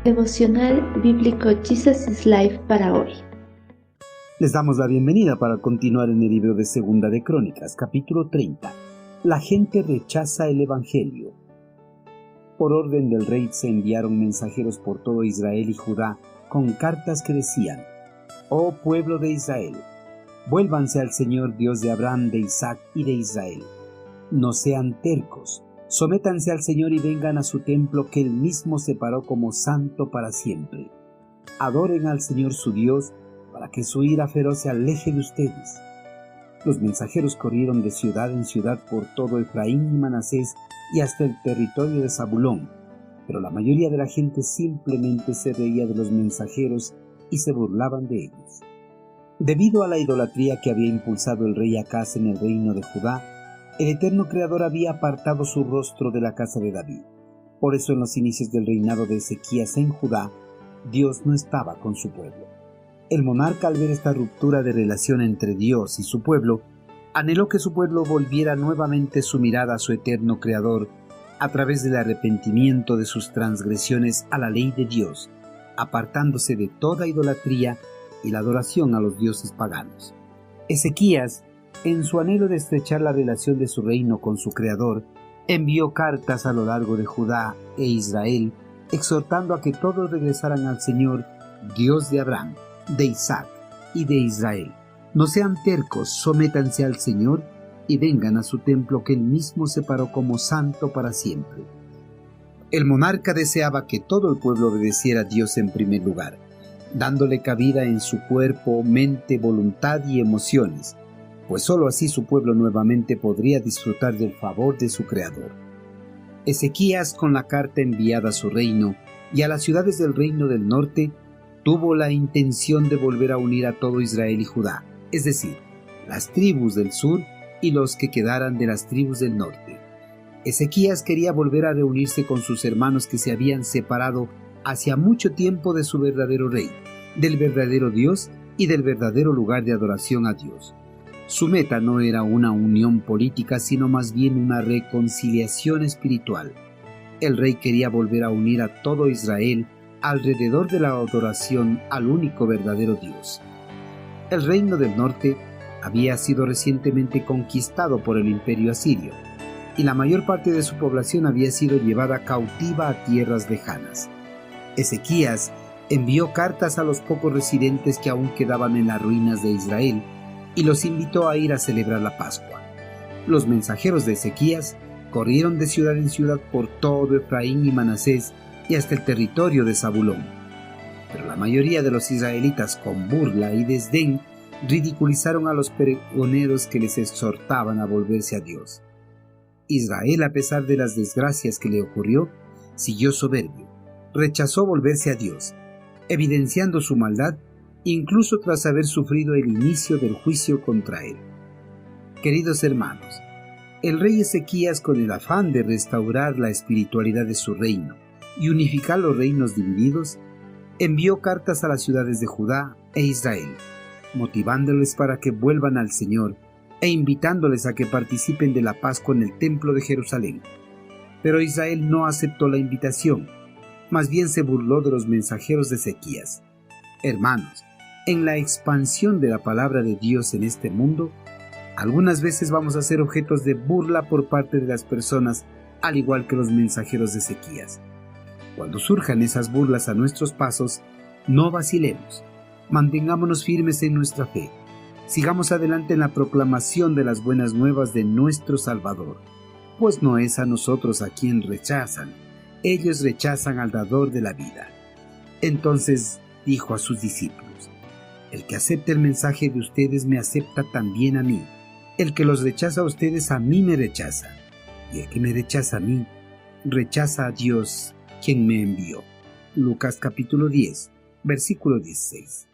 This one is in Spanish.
Devocional bíblico Jesus is Life para hoy. Les damos la bienvenida para continuar en el libro de Segunda de Crónicas, capítulo 30. La gente rechaza el Evangelio. Por orden del rey se enviaron mensajeros por todo Israel y Judá con cartas que decían: «Oh pueblo de Israel, vuélvanse al Señor Dios de Abraham, de Isaac y de Israel. No sean tercos, sométanse al Señor y vengan a su templo que Él mismo separó como santo para siempre. Adoren al Señor su Dios, para que su ira feroz se aleje de ustedes». Los mensajeros corrieron de ciudad en ciudad por todo Efraín y Manasés y hasta el territorio de Zabulón, pero la mayoría de la gente simplemente se reía de los mensajeros y se burlaban de ellos. Debido a la idolatría que había impulsado el rey Acaz en el reino de Judá, el eterno Creador había apartado su rostro de la casa de David. Por eso en los inicios del reinado de Ezequías en Judá, Dios no estaba con su pueblo. El monarca, al ver esta ruptura de relación entre Dios y su pueblo, anheló que su pueblo volviera nuevamente su mirada a su eterno Creador a través del arrepentimiento de sus transgresiones a la ley de Dios, apartándose de toda idolatría y la adoración a los dioses paganos. Ezequías, en su anhelo de estrechar la relación de su reino con su Creador, envió cartas a lo largo de Judá e Israel, exhortando a que todos regresaran al Señor, Dios de Abraham, de Isaac y de Israel. No sean tercos, sométanse al Señor y vengan a su templo que Él mismo separó como santo para siempre. El monarca deseaba que todo el pueblo obedeciera a Dios en primer lugar, dándole cabida en su cuerpo, mente, voluntad y emociones, pues sólo así su pueblo nuevamente podría disfrutar del favor de su Creador. Ezequías, con la carta enviada a su reino y a las ciudades del reino del norte, tuvo la intención de volver a unir a todo Israel y Judá, es decir, las tribus del sur y los que quedaran de las tribus del norte. Ezequías quería volver a reunirse con sus hermanos que se habían separado hacía mucho tiempo de su verdadero rey, del verdadero Dios y del verdadero lugar de adoración a Dios. Su meta no era una unión política, sino más bien una reconciliación espiritual. El rey quería volver a unir a todo Israel alrededor de la adoración al único verdadero Dios. El reino del norte había sido recientemente conquistado por el imperio asirio, y la mayor parte de su población había sido llevada cautiva a tierras lejanas. Ezequías envió cartas a los pocos residentes que aún quedaban en las ruinas de Israel, y los invitó a ir a celebrar la Pascua. Los mensajeros de Ezequías corrieron de ciudad en ciudad por todo Efraín y Manasés y hasta el territorio de Zabulón. Pero la mayoría de los israelitas, con burla y desdén, ridiculizaron a los pregoneros que les exhortaban a volverse a Dios. Israel, a pesar de las desgracias que le ocurrió, siguió soberbio, rechazó volverse a Dios, evidenciando su maldad incluso tras haber sufrido el inicio del juicio contra él. Queridos hermanos, el rey Ezequías, con el afán de restaurar la espiritualidad de su reino y unificar los reinos divididos, envió cartas a las ciudades de Judá e Israel, motivándoles para que vuelvan al Señor e invitándoles a que participen de la Pascua en el templo de Jerusalén. Pero Israel no aceptó la invitación, más bien se burló de los mensajeros de Ezequías. Hermanos, en la expansión de la palabra de Dios en este mundo, algunas veces vamos a ser objetos de burla por parte de las personas, al igual que los mensajeros de Ezequías. Cuando surjan esas burlas a nuestros pasos, no vacilemos, mantengámonos firmes en nuestra fe, sigamos adelante en la proclamación de las buenas nuevas de nuestro Salvador, pues no es a nosotros a quien rechazan, ellos rechazan al dador de la vida. Entonces dijo a sus discípulos: el que acepte el mensaje de ustedes me acepta también a mí. El que los rechaza a ustedes a mí me rechaza. Y el que me rechaza a mí, rechaza a Dios, quien me envió. Lucas capítulo 10, versículo 16.